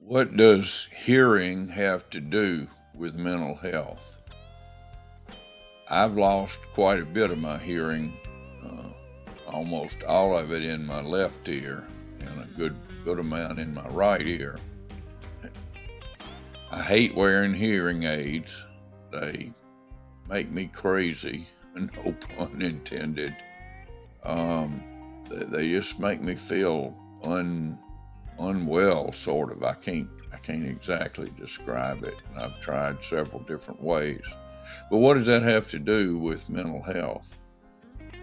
What does hearing have to do with mental health? I've lost quite a bit of my hearing, almost all of it in my left ear and a good amount in my right ear. I hate wearing hearing aids. They make me crazy, no pun intended. Um, they just make me feel unwell, sort of. I can't exactly describe it, and I've tried several different ways. But what does that have to do with mental health?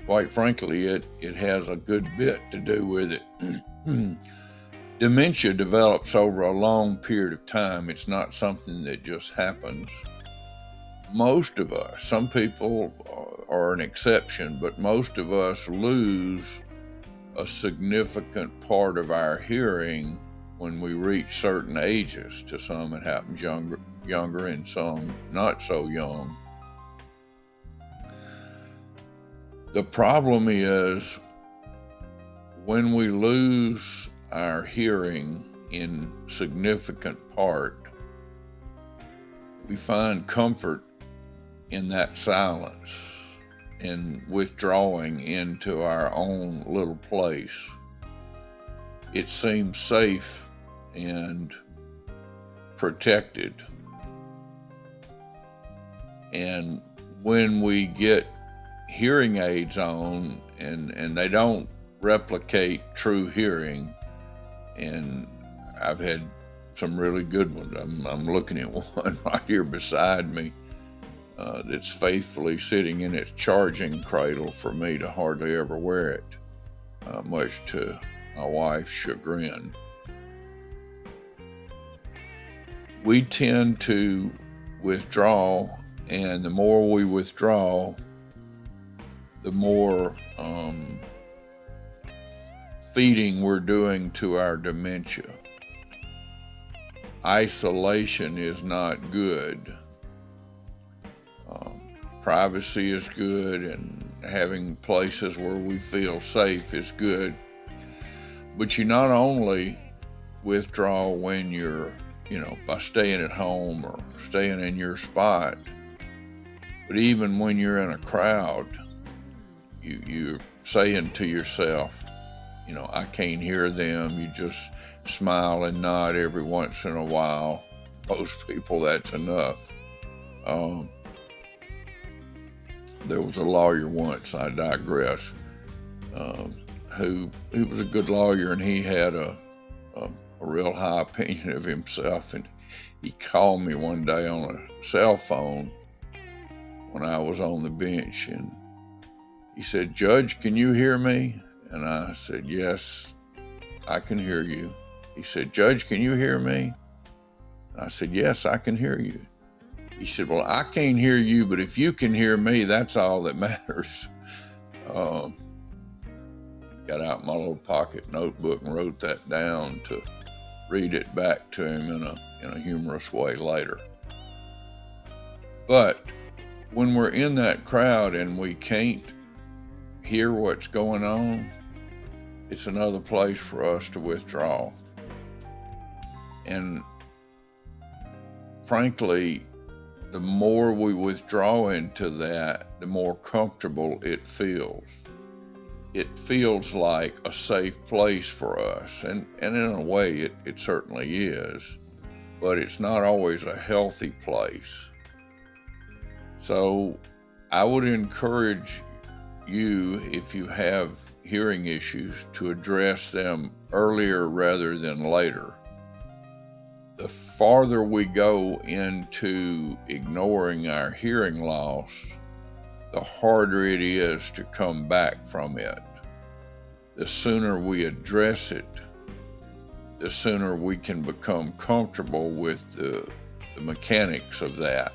Quite frankly, it has a good bit to do with it. Dementia develops over a long period of time. It's not something that just happens. Most of us, some people are an exception, but most of us lose a significant part of our hearing when we reach certain ages. To some, it happens younger, and some not so young. The problem is when we lose our hearing in significant part, we find comfort in that silence and withdrawing into our own little place. It seems safe and protected. And when we get hearing aids on and they don't replicate true hearing, and I've had some really good ones. I'm looking at one right here beside me that's faithfully sitting in its charging cradle for me to hardly ever wear it, much to my wife's chagrin. We tend to withdraw, and the more we withdraw, the more feeding we're doing to our dementia. Isolation is not good. Privacy is good, and having places where we feel safe is good. But you not only withdraw when you're, by staying at home or staying in your spot, but even when you're in a crowd, you're saying to yourself, I can't hear them. You just smile and nod every once in a while. Most people, that's enough. There was a lawyer once, I digress, who he was a good lawyer, and he had a real high opinion of himself. And he called me one day on a cell phone when I was on the bench, and he said, "Judge, can you hear me?" And I said, "Yes, I can hear you." He said, "Judge, can you hear me?" And I said, "Yes, I can hear you." He said, "Well, I can't hear you, but if you can hear me, that's all that matters." Got out my little pocket notebook and wrote that down to read it back to him in a humorous way later. But when we're in that crowd and we can't hear what's going on, it's another place for us to withdraw. And frankly, the more we withdraw into that, the more comfortable it feels. It feels like a safe place for us. And in a way, it certainly is. But it's not always a healthy place. So I would encourage you, if you have hearing issues, to address them earlier rather than later. The farther we go into ignoring our hearing loss, the harder it is to come back from it. The sooner we address it, the sooner we can become comfortable with the mechanics of that,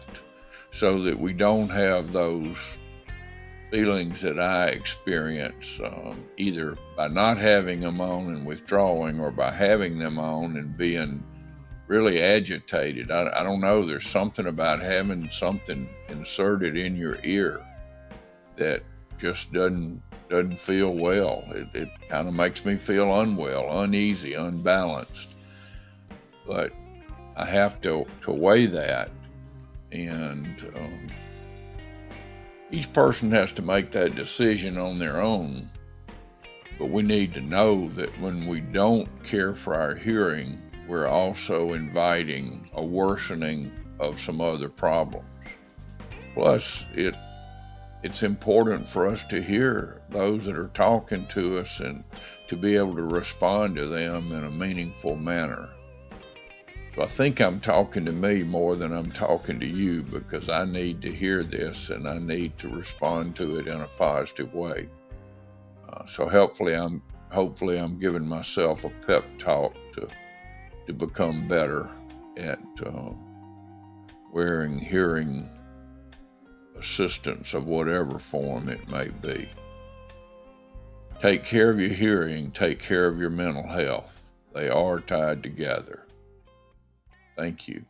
so that we don't have those feelings that I experience, either by not having them on and withdrawing, or by having them on and being really agitated. I don't know, there's something about having something inserted in your ear that just doesn't feel well. It kind of makes me feel unwell, uneasy, unbalanced. but I have to weigh that, and each person has to make that decision on their own. But we need to know that when we don't care for our hearing, we're also inviting a worsening of some other problems. Plus, it's important for us to hear those that are talking to us and to be able to respond to them in a meaningful manner. So I think I'm talking to me more than I'm talking to you, because I need to hear this and I need to respond to it in a positive way. So hopefully I'm giving myself a pep talk to become better at wearing hearing assistance of whatever form it may be. Take care of your hearing, take care of your mental health. They are tied together. Thank you.